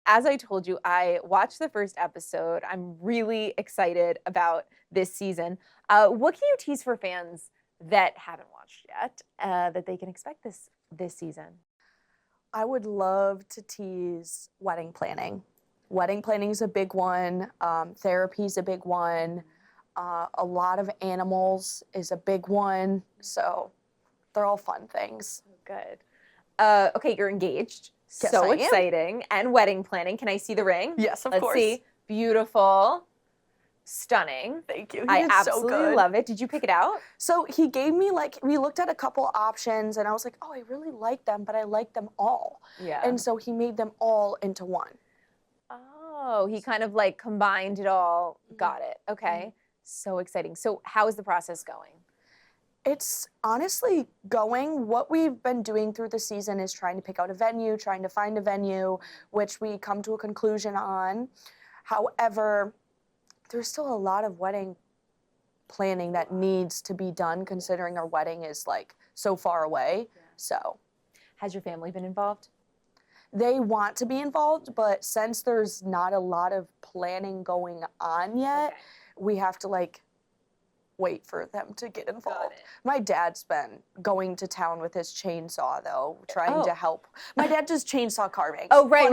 as I told you, I watched the first episode. I'm really excited about this season. What can you tease for fans that haven't watched yet that they can expect this season? I would love to tease wedding planning. Wedding planning is a big one. Therapy is a big one. A lot of animals is a big one. So they're all fun things. Good. Okay, you're engaged. Yes, So I am. exciting. And wedding planning. Can I see the ring? Yes, of Let's course. see. Beautiful. Stunning. Thank you. I absolutely love it. Did you pick it out? So he gave me, we looked at a couple options and I was like, oh, I really like them, but I like them all. Yeah. And so he made them all into one. Oh, he kind of like combined it all. Got it. Okay. So exciting. So how is the process going? It's honestly going. What we've been doing through the season is trying to pick out a venue, trying to find a venue, which we come to a conclusion on. However, there's still a lot of wedding planning that needs to be done considering our wedding is like so far away. So Has your family been involved? they want to be involved, but since there's not a lot of planning going on yet, we have to wait for them to get involved. My dad's been going to town with his chainsaw though, trying to help. My dad does chainsaw carving. Oh, right.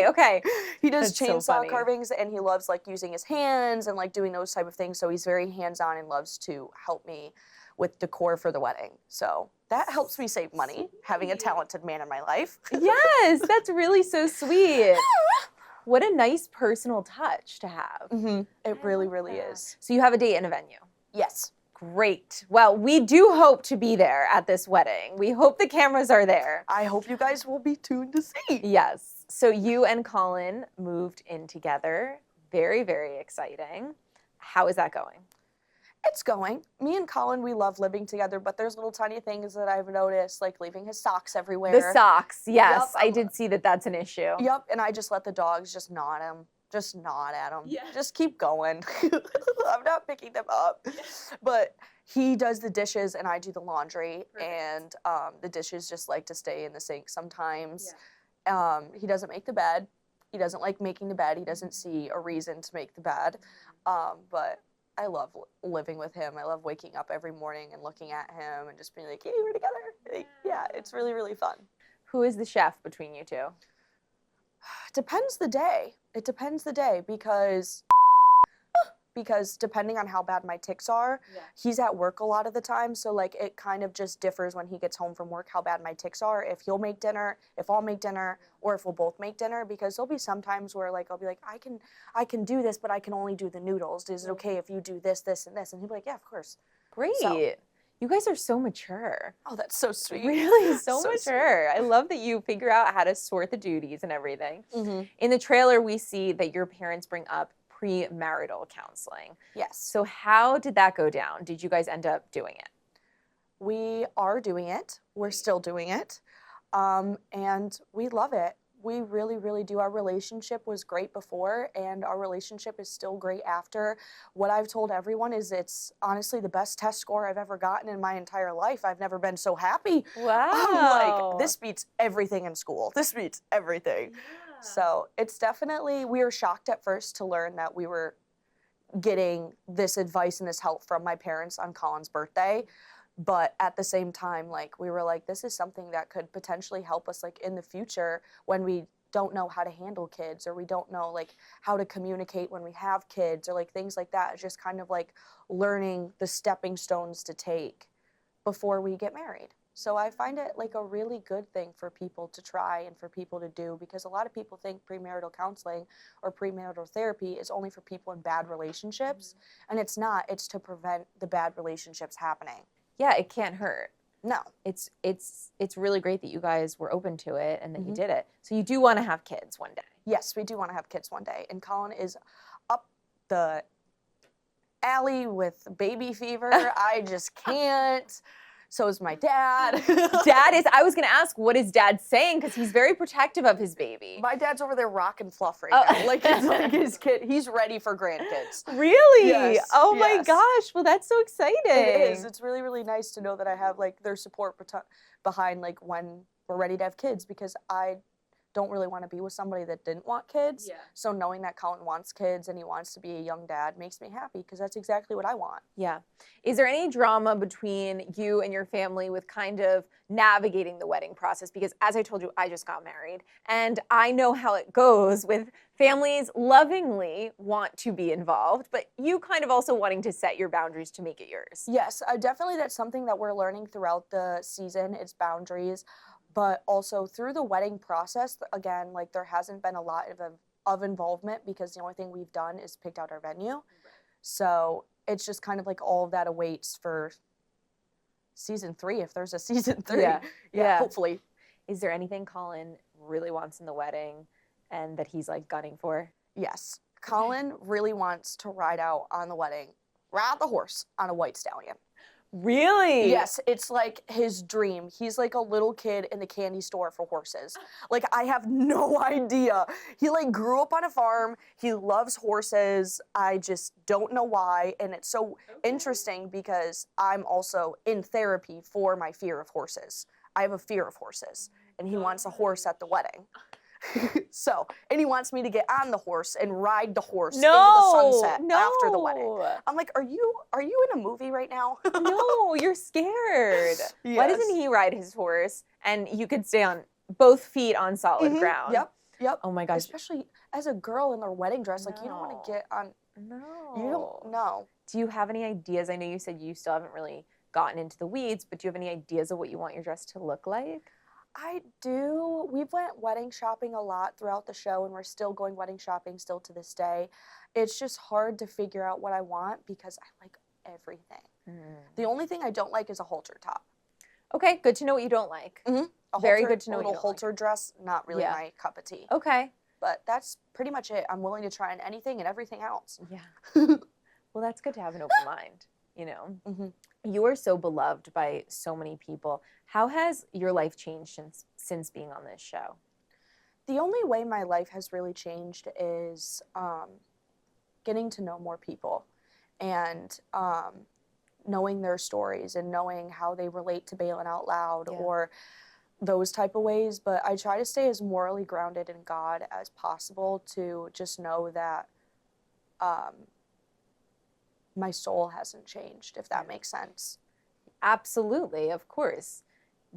Okay. He does That's so chainsaw funny. carvings and he loves using his hands and doing those type of things. So he's very hands-on and loves to help me with decor for the wedding. So that helps me save money, having a talented man in my life. Yes, that's really so sweet. What a nice personal touch to have. It really, really is. So you have a date and a venue. Yes. Great. Well, we do hope to be there at this wedding. We hope the cameras are there. I hope you guys will be tuned to see. Yes. So you and Colin moved in together. Very, very exciting. How is that going? It's going. Me and Colin, we love living together, but there's little tiny things that I've noticed, like leaving his socks everywhere. The socks, yes. Yep. I did see that that's an issue. Yep, and I just let the dogs just gnaw at him. Just gnaw at him. Yeah. Just keep going. I'm not picking them up. But he does the dishes and I do the laundry. Perfect. And the dishes just like to stay in the sink sometimes. He doesn't make the bed. He doesn't like making the bed. He doesn't see a reason to make the bed. But I love living with him. I love waking up every morning and looking at him and just being like, hey, we're together. Yeah, it's really, really fun. Who is the chef between you two? Depends the day. It depends the day because depending on how bad my tics are, he's at work a lot of the time. So it kind of just differs when he gets home from work how bad my tics are. If he'll make dinner, if I'll make dinner, or if we'll both make dinner. Because there'll be some times where I'll be like, I can do this, but I can only do the noodles. Is it okay if you do this, this, and this? And he'll be like, yeah, of course. Great. So, you guys are so mature. oh, that's so sweet. Really, so So mature. I love that you figure out how to sort the duties and everything. Mm-hmm. In the trailer, we see that your parents bring up premarital counseling. Yes. So how did that go down? Did you guys end up doing it? We are doing it. We're still doing it. And we love it. We really, really do. Our relationship was great before, and our relationship is still great after. What I've told everyone is it's honestly the best test score I've ever gotten in my entire life. I've never been so happy. Wow. I'm this beats everything in school. This beats everything. Yeah. So it's definitely, we were shocked at first to learn that we were getting this advice and this help from my parents on Colin's birthday. But at the same time, we were like, this is something that could potentially help us, in the future when we don't know how to handle kids or we don't know, how to communicate when we have kids or, things like that. It's just kind of, learning the stepping stones to take before we get married. So I find it, a really good thing for people to try and for people to do because a lot of people think premarital counseling or premarital therapy is only for people in bad relationships, and it's not. It's to prevent the bad relationships happening. Yeah, it can't hurt. No. It's really great that you guys were open to it and that you did it. So you do want to have kids one day. Yes, we do want to have kids one day. And Colin is up the alley with baby fever. I just can't. So is my dad. I was going to ask, what is dad saying? Because he's very protective of his baby. My dad's over there rocking Fluff right now. It's his kid. He's ready for grandkids. Really? Yes, Oh my yes. gosh. Well, that's so exciting. It is. It's really, really nice to know that I have their support behind when we're ready to have kids because I don't really want to be with somebody that didn't want kids. Yeah. So knowing that Colin wants kids and he wants to be a young dad makes me happy because that's exactly what I want. Yeah. Is there any drama between you and your family with kind of navigating the wedding process? Because as I told you, I just got married and I know how it goes with families lovingly want to be involved, but you kind of also wanting to set your boundaries to make it yours. Yes, definitely that's something that we're learning throughout the season. It's boundaries, but also through the wedding process, again, like there hasn't been a lot of involvement because the only thing we've done is picked out our venue. So it's just kind of like all of that awaits for season 3, if there's a season 3. Yeah. Hopefully. Is there anything Colin really wants in the wedding and that he's like gunning for? Yes. Colin really wants to ride the horse on a white stallion. Really? Yes, it's like his dream. He's like a little kid in the candy store for horses. Like, I have no idea. He like grew up on a farm. He loves horses. I just don't know why. And it's so interesting because I'm also in therapy for my fear of horses. I have a fear of horses, and he wants a horse at the wedding. And he wants me to get on the horse and ride the horse into the sunset after the wedding. I'm like, are you in a movie right now? No, you're scared. Yes. Why doesn't he ride his horse and you could stay on both feet on solid ground? Yep. Oh my gosh. Especially as a girl in their wedding dress, like you don't want to get on. No. You don't know. Do you have any ideas? I know you said you still haven't really gotten into the weeds, but do you have any ideas of what you want your dress to look like? I do. We've went wedding shopping a lot throughout the show, and we're still going wedding shopping still to this day. It's just hard to figure out what I want because I like everything. The only thing I don't like is a halter top. Okay, good to know what you don't like. Very good to know a what you little don't halter dress, not really my cup of tea. Okay. But that's pretty much it. I'm willing to try on anything and everything else. Yeah. Well, that's good to have an open mind, you know. You are so beloved by so many people. How has your life changed since being on this show? The only way my life has really changed is getting to know more people and knowing their stories and knowing how they relate to Baylen Out Loud or those type of ways. But I try to stay as morally grounded in God as possible to just know that my soul hasn't changed, if that makes sense. Absolutely, of course.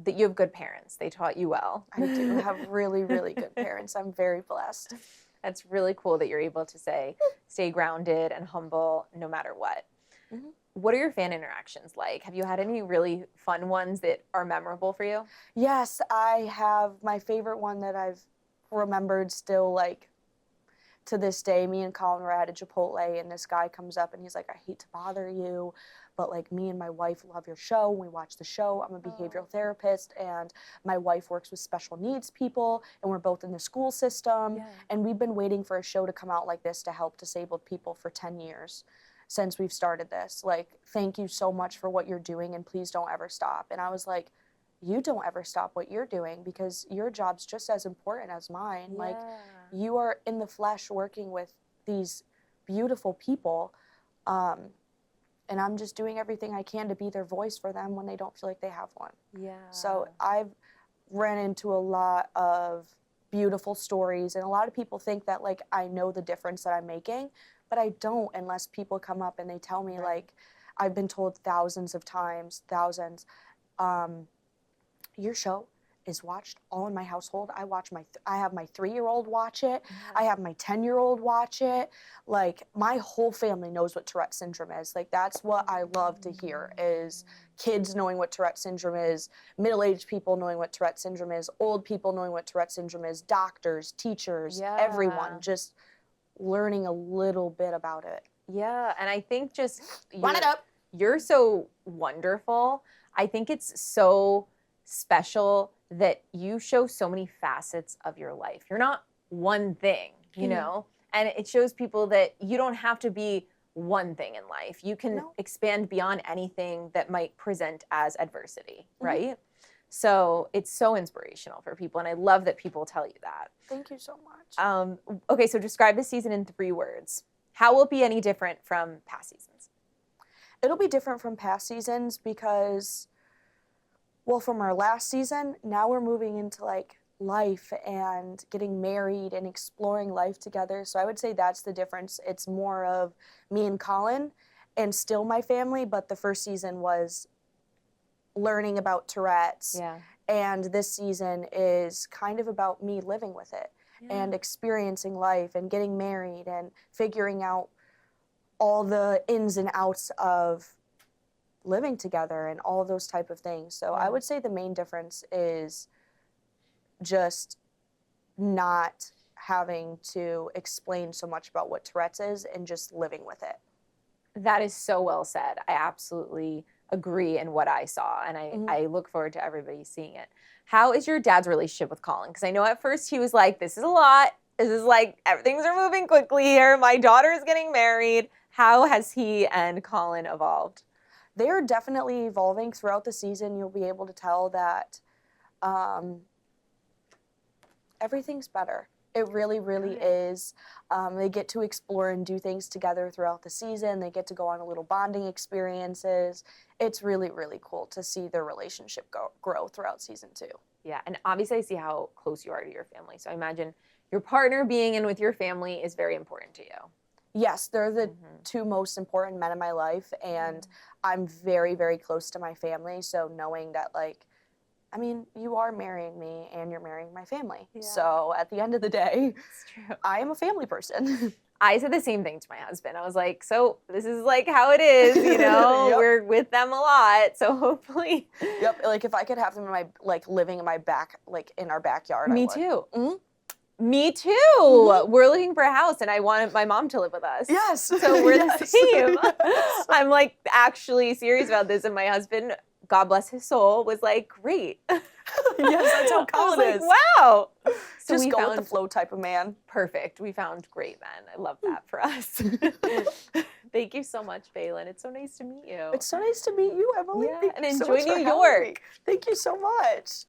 That you have good parents. They taught you well. I do have really, really good parents. I'm very blessed. That's really cool that you're able to stay grounded and humble no matter what. What are your fan interactions like? Have you had any really fun ones that are memorable for you? Yes, I have my favorite one that I've remembered still, like, to this day. Me and Colin were at a Chipotle, and this guy comes up, and he's like, I hate to bother you, but, like, me and my wife love your show. We watch the show. I'm a behavioral therapist, and my wife works with special needs people, and we're both in the school system, and we've been waiting for a show to come out like this to help disabled people for 10 years. Since we've started this. Like, thank you so much for what you're doing, and please don't ever stop. And I was like, you don't ever stop what you're doing because your job's just as important as mine. Like, you are in the flesh working with these beautiful people, and I'm just doing everything I can to be their voice for them when they don't feel like they have one. So I've ran into a lot of beautiful stories, and a lot of people think that, like, I know the difference that I'm making, but I don't unless people come up and they tell me, like, I've been told thousands of times, your show is watched all in my household. I have my 3-year-old watch it. I have my 10-year-old watch it. Like, my whole family knows what Tourette syndrome is. Like, that's what I love to hear is kids knowing what Tourette syndrome is, middle-aged people knowing what Tourette syndrome is, old people knowing what Tourette syndrome is, doctors, teachers, everyone just learning a little bit about it. Yeah, and I think just Run it up. You're so wonderful. I think it's so special that you show so many facets of your life. You're not one thing, you know? And it shows people that you don't have to be one thing in life. You can expand beyond anything that might present as adversity, right? So it's so inspirational for people, and I love that people tell you that. Thank you so much. Okay, so describe the season in 3 words. How will it be any different from past seasons? It'll be different from past seasons because, well, from our last season, now we're moving into, like, life and getting married and exploring life together. So I would say that's the difference. It's more of me and Colin and still my family, but the first season was learning about Tourette's. Yeah. And this season is kind of about me living with it and experiencing life and getting married and figuring out all the ins and outs of living together and all of those type of things. So I would say the main difference is just not having to explain so much about what Tourette's is and just living with it. That is so well said. I absolutely agree in what I saw, and I look forward to everybody seeing it. How is your dad's relationship with Colin? Because I know at first he was like, this is a lot. This is like, things are moving quickly here. My daughter is getting married. How has he and Colin evolved? They're definitely evolving throughout the season. You'll be able to tell that everything's better. It really, really is. They get to explore and do things together throughout the season. They get to go on a little bonding experiences. It's really, really cool to see their relationship grow throughout season 2. Yeah, and obviously I see how close you are to your family. So I imagine your partner being in with your family is very important to you. Yes, they're the 2 most important men in my life, and I'm very, very close to my family. So knowing that, like, I mean, you are marrying me and you're marrying my family. Yeah. So at the end of the day, it's true. I am a family person. I said the same thing to my husband. I was like, so this is like how it is, you know, we're with them a lot. So hopefully. Yep. Like if I could have them in my, like living in my back, like in our backyard. Me too. Me too. We're looking for a house and I wanted my mom to live with us. Yes. So we're the same. I'm like actually serious about this. And my husband, God bless his soul, was like, great. Yes, that's how Colin is. Like, wow. So just go with the flow type of man. Perfect. We found great men. I love that for us. Thank you so much, Baylen. It's so nice to meet you. It's so nice to meet you, Emily. Yeah, and enjoy New York. Thank you so much.